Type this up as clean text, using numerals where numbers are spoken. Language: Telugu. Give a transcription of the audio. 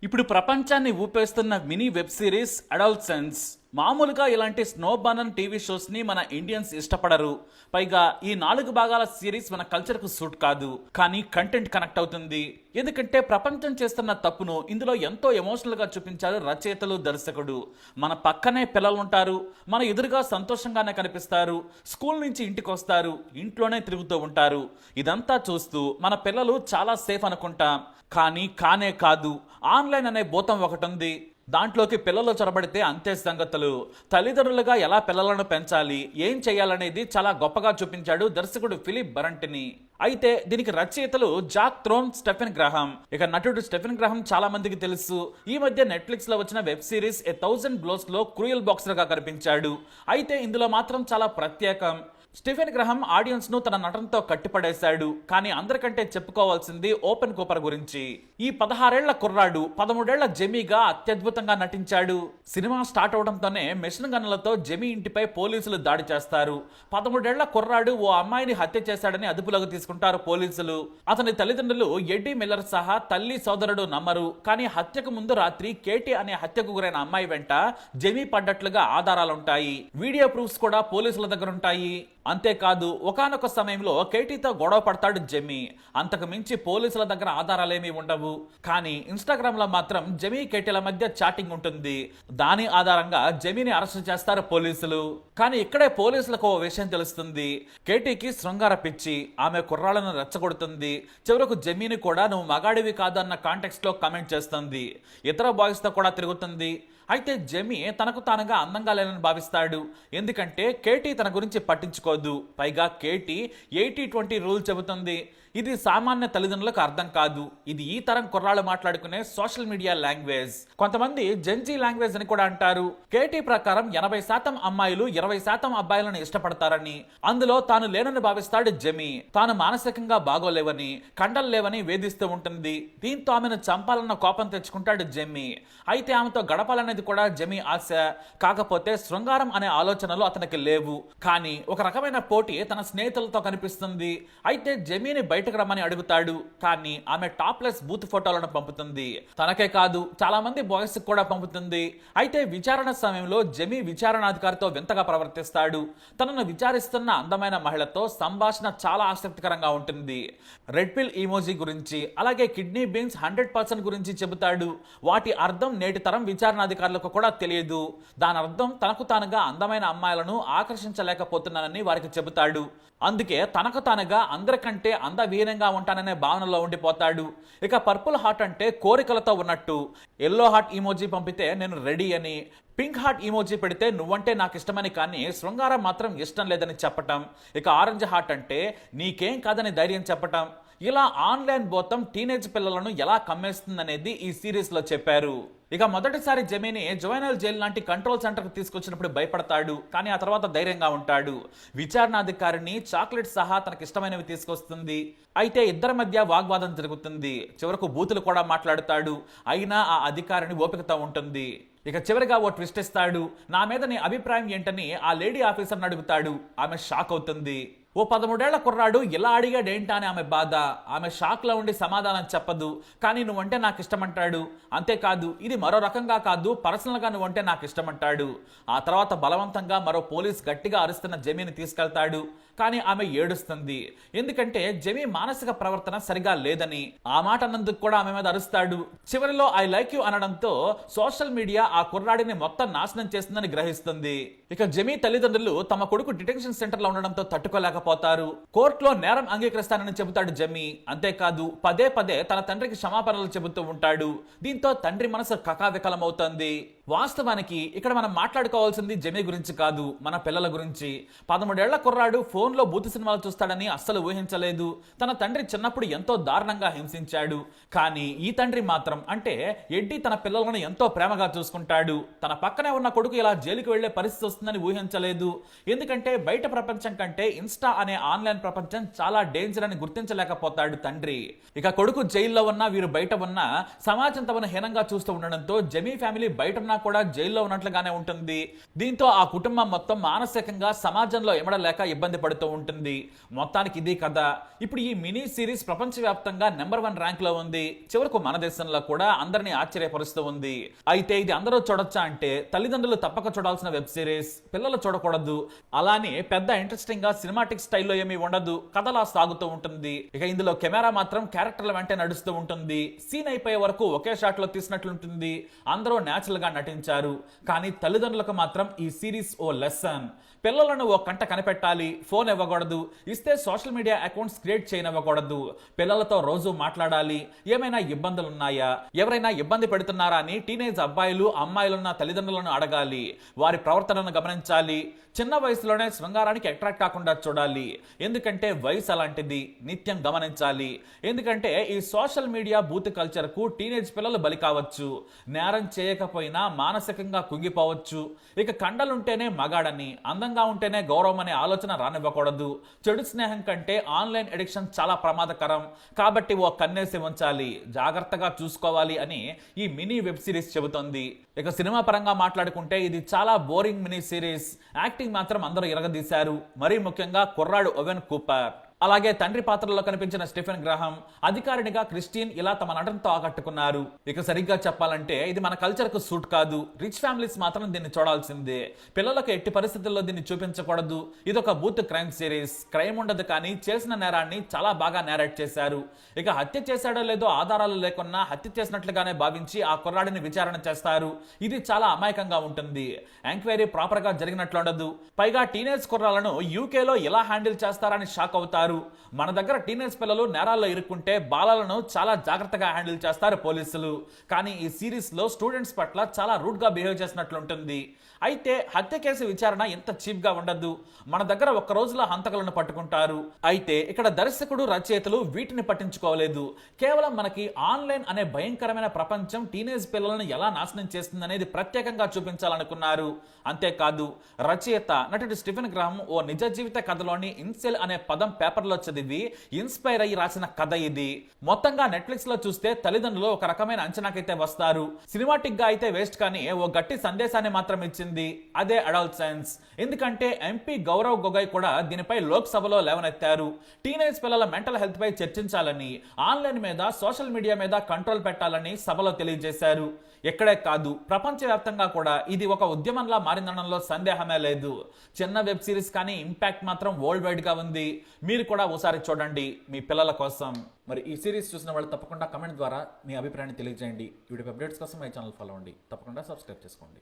ఇప్పుడు ప్రపంచాన్ని ఊపేస్తున్న మినీ వెబ్ సిరీస్ అడల్సెన్స్. మామూలుగా ఇలాంటి స్నో బనన్ టీవీ షోస్ ని మన ఇండియన్స్ ఇష్టపడరు. పైగా ఈ 4 భాగాల సిరీస్ మన కల్చర్ కు సూట్ కాదు. కానీ కంటెంట్ కనెక్ట్ అవుతుంది. ఎందుకంటే ప్రపంచం చేస్తున్న తప్పును ఇందులో ఎంతో ఎమోషనల్ గా చూపించారు రచయితలు, దర్శకుడు. మన పక్కనే పిల్లలు ఉంటారు, మన ఎదురుగా సంతోషంగానే కనిపిస్తారు, స్కూల్ నుంచి ఇంటికి వస్తారు, ఇంట్లోనే తిరుగుతూ ఉంటారు. ఇదంతా చూస్తూ మన పిల్లలు చాలా సేఫ్ అనుకుంటాం. కానీ కానే కాదు. ఆన్లైన్ అనే భూతం ఒకటి ఉంది. దాంట్లోకి పిల్లలు చొరబడితే అంతే సంగతులు. తల్లిదండ్రులుగా ఎలా పిల్లలను పెంచాలి, ఏం చేయాలనేది చాలా గొప్పగా చూపించాడు దర్శకుడు ఫిలిప్ బరంటిని. అయితే దీనికి రచయితలు జాక్ థ్రోన్, స్టెఫెన్ గ్రహాం. ఇక నటుడు స్టెఫెన్ గ్రహాం చాలా మందికి తెలుసు. ఈ మధ్య నెట్ఫ్లిక్స్ లో వచ్చిన వెబ్ సిరీస్ 1000 Blows లో క్రూయల్ బాక్సర్ గా కనిపించాడు. అయితే ఇందులో మాత్రం చాలా ప్రత్యేకం. స్టీఫెన్ గ్రహాం ఆడియన్స్ ను తన నటనతో కట్టిపడేశాడు. కానీ అందరికంటే చెప్పుకోవాల్సింది ఓపెన్ కూపర్ గురించి. ఈ 16 ఏళ్ల కుర్రాడు 13 ఏళ్ల జెమీగా అత్యద్భుతంగా నటించాడు. సినిమా స్టార్ట్ అవడంతోనే మెషిన్ గన్నులతో జెమీ ఇంటిపై పోలీసులు దాడి చేస్తారు. 13 ఏళ్ల కుర్రాడు ఓ అమ్మాయిని హత్య చేశాడని అదుపులోకి తీసుకుంటారు పోలీసులు. అతని తల్లిదండ్రులు ఎడ్డీ మిల్లర్ సహా తల్లి, సోదరుడు నమ్మరు. కానీ హత్యకు ముందు రాత్రి కేటీ అనే హత్యకు గురైన అమ్మాయి వెంట జెమీ పడ్డట్లుగా ఆధారాలుంటాయి. వీడియో ప్రూఫ్స్ కూడా పోలీసుల దగ్గర ఉంటాయి. అంతేకాదు ఒకానొక సమయంలో కేటీతో గొడవ పడతాడు జెమీ. అంతకు మించి పోలీసుల దగ్గర ఆధారాలేమీ ఉండవు. కానీ ఇన్స్టాగ్రామ్ లో మాత్రం జెమీ, కేటీల మధ్య చాటింగ్ ఉంటుంది. దాని ఆధారంగా జెమీని అరెస్ట్ చేస్తారు పోలీసులు. కానీ ఇక్కడే పోలీసులకు ఓ విషయం తెలుస్తుంది. కేటీకి శృంగార పిచ్చి. ఆమె కుర్రాళ్లను రెచ్చగొడుతుంది. చివరకు జెమీని కూడా నువ్వు మగాడివి కాదు అన్న కాంటెక్స్ట్ లో కామెంట్ చేస్తుంది. ఇతర బాయ్స్ తో కూడా తిరుగుతుంది. అయితే జెమీ తనకు తానుగా అందంగా లేనని భావిస్తాడు. ఎందుకంటే కేటీ తన గురించి పట్టించుకోదు. పైగా కేటీ 80-20 రూల్ చెబుతుంది. ఇది సామాన్య తల్లిదండ్రులకు అర్థం కాదు. ఇది ఈ తరం కుర్రాళ్ళు మాట్లాడుకునే సోషల్ మీడియా లాంగ్వేజ్. కొంతమంది జెన్జీ లాంగ్వేజ్ అని కూడా అంటారు. కేటీ ప్రకారం 80% అమ్మాయిలు 20% అబ్బాయిలను ఇష్టపడతారని, అందులో తాను లేనని భావిస్తాడు జెమీ. తాను మానసికంగా బాగోలేవని, కండలు లేవని వేధిస్తూ ఉంటుంది. దీంతో ఆమెను చంపాలన్న కోపం తెచ్చుకుంటాడు జెమీ. అయితే ఆమెతో గడపాలనేది కూడా జెమీ ఆశ. కాకపోతే శృంగారం అనే ఆలోచనలు అతనికి లేవు. కానీ ఒక రకమైన పోటీ తన స్నేహితులతో కనిపిస్తుంది. అయితే జెమీని బయటకు రమ్మని అడుగుతాడు. కానీ ఆమె టాప్లెస్ బూత్ ఫోటోలను పంపుతుంది. తనకే కాదు చాలా మంది బాయ్స్ కూడా పంపుతుంది. అయితే విచారణ సమయంలో జెమీ విచారణాధికారితో వింతగా ప్రవర్తిస్తాడు. తనను విచారిస్తున్న అందమైన మహిళతో సంభాషణ చాలా ఆసక్తికరంగా ఉంటుంది. రెడ్ పిల్ ఈమోజీ గురించి, అలాగే కిడ్నీ బీన్స్ 100% గురించి చెబుతాడు. వాటి అర్థం నేటి తరం విచారణాధికారులకు కూడా తెలియదు. దాని అర్థం తనకు తానుగా అందమైన అమ్మాయిలను ఆకర్షించలేకపోతున్నానని వారికి చెబుతాడు. అందుకే తనకు తానుగా అందరికంటే అందవిహీనంగా ఉంటాననే భావనలో ఉండిపోతాడు. ఇక పర్పుల్ హార్ట్ అంటే కోరికలతో ఉన్నట్టు. ఎల్లో హార్ట్ ఈమోజీ పంపితే నేను రెడీ అని, పింక్ హార్ట్ ఈమోజీ పెడితే నువ్వంటే నాకు ఇష్టమని, కానీ శృంగారం మాత్రం ఇష్టం లేదని చెప్పటం. ఇక ఆరెంజ్ హార్ట్ అంటే నీకేం కాదని ధైర్యం చెప్పటం. ఇలా ఆన్లైన్ భూతం టీనేజ్ పిల్లలను ఎలా కమ్మేస్తుందనేది ఈ సిరీస్ లో చెప్పారు. ఇక మొదటిసారి జెమీని జువెనైల్ జైల్ లాంటి కంట్రోల్ సెంటర్ కు తీసుకొచ్చినప్పుడు భయపడతాడు. కానీ ఆ తర్వాత ధైర్యంగా ఉంటాడు. విచారణాధికారిని చాక్లెట్ సహా తనకి ఇష్టమైనవి తీసుకొస్తుంది. అయితే ఇద్దరి మధ్య వాగ్వాదం జరుగుతుంది. చివరకు బూతులు కూడా మాట్లాడుతాడు. అయినా ఆ అధికారిని ఓపికతో ఉంటుంది. ఇక చివరిగా ఓ ట్విస్ట్ ఇస్తాడు. నా మీద నీ అభిప్రాయం ఏంటని ఆ లేడీ ఆఫీసర్ని అడుగుతాడు. ఆమె షాక్ అవుతుంది. ఓ 13 ఏళ్ల కుర్రాడు ఇలా అడిగాడేంటా అని ఆమె బాధ. ఆమె షాక్ లో ఉండి సమాధానం చెప్పదు. కానీ నువ్వంటే నాకు ఇష్టమంటాడు. అంతేకాదు ఇది మరో రకంగా కాదు, పర్సనల్ గా నువ్వంటే నాకు ఇష్టమంటాడు. ఆ తర్వాత బలవంతంగా మరో పోలీస్ గట్టిగా అరుస్తున్న జెమీని తీసుకెళ్తాడు. కానీ ఆమె ఏడుస్తుంది. ఎందుకంటే జెమీ మానసిక ప్రవర్తన సరిగా లేదని. ఆ మాట అన్నందుకు కూడా ఆమె మీద అరుస్తాడు. చివరిలో ఐ లైక్ యూ అనడంతో సోషల్ మీడియా ఆ కుర్రాడిని మొత్తం నాశనం చేస్తుందని గ్రహిస్తుంది. ఇక జెమీ తల్లిదండ్రులు తమ కొడుకు డిటెన్షన్ సెంటర్ లో ఉండడంతో తట్టుకోలేకపోతారు. కోర్టులో నేరం అంగీకరిస్తానని చెబుతాడు జెమీ. అంతేకాదు పదే పదే తన తండ్రికి క్షమాపణలు చెబుతూ ఉంటాడు. దీంతో తండ్రి మనసు కకావికలమవుతుంది. వాస్తవానికి ఇక్కడ మనం మాట్లాడుకోవాల్సింది జెమీ గురించి కాదు, మన పిల్లల గురించి. 13 ఏళ్ల కుర్రాడు ఫోన్ లో బూత్ సినిమాలు చూస్తాడని అస్సలు ఊహించలేదు. తన తండ్రి చిన్నప్పుడు ఎంతో దారుణంగా హింసించాడు. కానీ ఈ తండ్రి మాత్రం, అంటే ఎడ్డీ, తన పిల్లలను ఎంతో ప్రేమగా చూసుకుంటాడు. తన పక్కనే ఉన్న కొడుకు ఇలా జైలుకి వెళ్లే పరిస్థితి వస్తుందని ఊహించలేదు. ఎందుకంటే బయట ప్రపంచం కంటే ఇన్స్టా అనే ఆన్లైన్ ప్రపంచం చాలా డేంజర్ అని గుర్తించలేకపోతాడు తండ్రి. ఇక కొడుకు జైల్లో ఉన్నా, వీరు బయట ఉన్నా సమాజం తమను హీనంగా చూస్తూ ఉండడంతో జెమీ ఫ్యామిలీ బయట ఉన్నా కూడా జైల్లో ఉన్నట్లుగానే ఉంటుంది. దీంతో ఆ కుటుంబం మొత్తం మానసికంగా సమాజంలో ఇమడలేక ఇబ్బంది పడుతూ ఉంటుంది. మొత్తానికి ఇది కథ. ఇప్పుడు ఈ మినీ సిరీస్ ప్రపంచవ్యాప్తంగా నెంబర్ 1 ర్యాంక్ లో ఉంది. చివరకు మన దేశంలో కూడా అందరినీ ఆశ్చర్యపరుస్తూ ఉంది. అయితే ఇది అందరూ చూడొచ్చా అంటే తల్లిదండ్రులు తప్పక చూడాల్సిన వెబ్ సిరీస్. పిల్లలు చూడకూడదు. అలానే పెద్ద ఇంట్రెస్టింగ్ గా సినిమాటిక్ స్టైల్లో ఏమీ ఉండదు. కథలా సాగుతూ ఉంటుంది. ఇక ఇందులో కెమెరా మాత్రం క్యారెక్టర్ల వెంటే నడుస్తూ ఉంటుంది. సీన్ అయిపోయే వరకు ఒకే షాట్ లో తీసినట్లుంటుంది. అందరూ న్యాచురల్ గా నటించారు. కానీ తల్లిదండ్రులకు మాత్రం ఈ సిరీస్ ఓ లెసన్. పిల్లలను ఓ కంట కనిపెట్టాలి. ఫోన్ ఇవ్వకూడదు. ఇస్తే సోషల్ మీడియా అకౌంట్స్ క్రియేట్ చేయనివ్వకూడదు. పిల్లలతో రోజు మాట్లాడాలి. ఏమైనా ఇబ్బందులు ఉన్నాయా, ఎవరైనా ఇబ్బంది పెడుతున్నారా అని టీనేజ్ అబ్బాయిలు అమ్మాయిలున్న తల్లిదండ్రులను అడగాలి. వారి ప్రవర్తనను గమనించాలి. చిన్న వయసులోనే శృంగారానికి అట్రాక్ట్ కాకుండా చూడాలి. ఎందుకంటే వయసు అలాంటిది. నిత్యం గమనించాలి. ఎందుకంటే ఈ సోషల్ మీడియా బూత్ కల్చర్ కు టీనేజ్ పిల్లలు బలి కావచ్చు. నేరం చేయకపోయినా మానసికంగా కుంగిపోవచ్చు. ఇక కండలుంటేనే మగాడని, అందంగా ఉంటేనే గౌరవం అనే ఆలోచన రానివ్వకూడదు. చెడు స్నేహం కంటే ఆన్లైన్ ఎడిక్షన్ చాలా ప్రమాదకరం. కాబట్టి ఓ కన్నేసి ఉంచాలి, జాగ్రత్తగా చూసుకోవాలి అని ఈ మినీ వెబ్ సిరీస్ చెబుతోంది. ఇక సినిమా పరంగా మాట్లాడుకుంటే ఇది చాలా బోరింగ్ మినీ సిరీస్. యాక్టింగ్ మాత్రం అందరూ ఇరగదీశారు. మరీ ముఖ్యంగా కుర్రాడు ఓవెన్ కూపర్, అలాగే తండ్రి పాత్రలో కనిపించిన స్టీఫెన్ గ్రాహం, అధికారినిగా క్రిస్టియన్ ఇలా తమ నటనతో ఆకట్టుకున్నారు. ఇక సరిగ్గా చెప్పాలంటే ఇది మన కల్చర్ కు సూట్ కాదు. రిచ్ ఫ్యామిలీస్ మాత్రం దీన్ని చూడాల్సిందే. పిల్లలకు ఎట్టి పరిస్థితుల్లో దీన్ని చూపించకూడదు. ఇది ఒక బూత్ క్రైమ్ సిరీస్. క్రైమ్ ఉండదు, కానీ చేసిన నేరాన్ని చాలా బాగా నేరేట్ చేశారు. ఇక హత్య చేశాడో లేదో ఆధారాలు లేకున్నా హత్య చేసినట్లుగానే భావించి ఆ కుర్రాడిని విచారణ చేస్తారు. ఇది చాలా అమాయకంగా ఉంటుంది. ఎంక్వైరీ ప్రాపర్ గా జరిగినట్లు ఉండదు. పైగా టీనేజ్ కుర్రాలను యూకేలో ఎలా హ్యాండిల్ చేస్తారని షాక్ అవుతారు. మన దగ్గర టీనేజ్ పిల్లలు నేరాల్లో ఇరుక్కుంటే బాలలను చాలా జాగ్రత్తగా హ్యాండిల్ చేస్తారు పోలీసులు. కానీ ఈ సిరీస్ లో స్టూడెంట్స్ పట్ల చాలా రూడ్ గా బిహేవ్ చేసినట్లుంటుంది. అయితే హత్య కేసు విచారణ ఎంత చీప్ గా ఉండదు. మన దగ్గర ఒక్క రోజులో హంతకులను పట్టుకుంటారు. అయితే ఇక్కడ దర్శకుడు రచయితలు వీటిని పట్టించుకోలేదు. కేవలం మనకి ఆన్లైన్ అనే భయంకరమైన ప్రపంచం టీనేజ్ పిల్లలను ఎలా నాశనం చేస్తుందనేది ప్రత్యేకంగా చూపించాలనుకున్నారు. అంతేకాదు రచయిత నటుడు స్టీఫెన్ గ్రాహం ఓ నిజ జీవిత కథలోని ఇన్సెల్ అనే పదం పేపర్లో చదివి ఇన్స్పైర్ అయ్యి రాసిన కథ ఇది. మొత్తంగా నెట్ఫ్లిక్స్ లో చూస్తే తల్లిదండ్రులు ఒక రకమైన అంచనాకైతే వస్తారు. సినిమాటిక్ గా అయితే వేస్ట్, కానీ ఓ గట్టి సందేశాన్ని మాత్రం ఇచ్చింది. అదే అడల్సెన్స్. ఎందుకంటే ఎంపీ గౌరవ్ గొగోయ్ కూడా దీనిపై లోక్సభలో లేవనెత్తారు. టీనేజ్ పిల్లల మెంటల్ హెల్త్ పై చర్చించాలని, ఆన్లైన్ మీద సోషల్ మీడియా మీద కంట్రోల్ పెట్టాలని సభలో తెలియజేశారు. ఎక్కడే కాదు, ప్రపంచవ్యాప్తంగా కూడా ఇది ఒక ఉద్యమంలా మారిందనడంలో సందేహమే లేదు. చిన్న వెబ్ సిరీస్ కానీ ఇంపాక్ట్ మాత్రం వరల్డ్ వైడ్ గా ఉంది. మీరు కూడా ఓసారి చూడండి మీ పిల్లల కోసం. మరి ఈ సిరీస్ చూసిన వాళ్ళు తప్పకుండా కమెంట్ ద్వారా మీ అభిప్రాయాన్ని తెలియజేయండి. వీడియో అప్డేట్స్ కోసం మై ఛానల్ ఫాలో అవ్వండి. తప్పకుండా సబ్స్క్రైబ్ చేసుకోండి.